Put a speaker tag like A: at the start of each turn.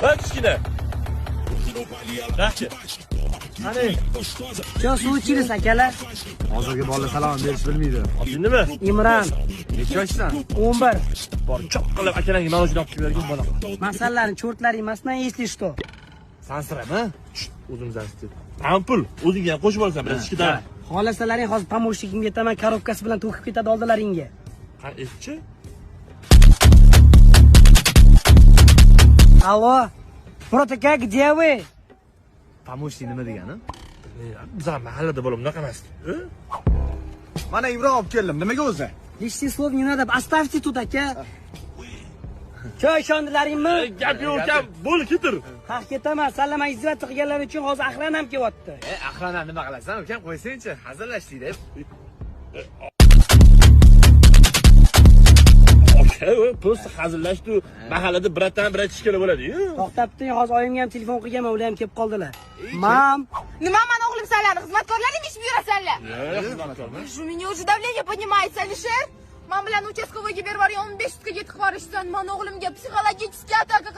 A: Ha, kichkina. Yaxshi.
B: Qani,
C: Cho suv ichiriz akalar.
B: hozirgi bolalar salom berish bilmaydi.
A: Oting nima?
C: Imron,
B: Necha yoshsan?
C: 11.
A: Bor, choq qilib akalarga marojin olib kelib bergin bola.
C: Masallarni cho'rtlar emasdan если что.
B: Sansirama?
A: O'zimizdan istab. Ampul, o'zingga ham qo'shib olasan, biroz ichkidan.
C: Xohlasalaring hozir pomощникimga aytaman, korobkasi bilan to'kib ketadi oldilaringga.
A: Ha, echchi?
C: Allo. Murod aka, где вы?
B: Помощник nima degani?
A: Bizlar mahallada bola bunaqa emas.
B: Mana Ibrohim olib keldim. Nimaga o'zi?
C: Лишний слов не надо. Оставьте тут, aka. Cho ishondilaringmi?
A: Gap yo'q ekan, bo'l ketir.
C: Ha, ketaman. Sallama izzat qilganlar uchun hozir ahran ham kelyapti.
B: Ahrana nima qilasan? Ukam qo'ysangchi, hazillashdik deb.
A: Aka, po'st hazillashdi. Mahallada biratan bir ichkala bo'ladi-yu.
C: To'xtabdi, hozir oyimga ham telefon qilganman, ular ham kelib qoldilar. Mam,
D: Nima mani o'g'lim sanlarni xizmatkorlaring ish buyurasanlar?
A: Xizmatkormi?
D: У меня уже давление поднимается, Alisher. Men bilan uchastkovoyga berib yuboring, 15 sutkaga yetib borishsan. Men o'g'limga psixologический атака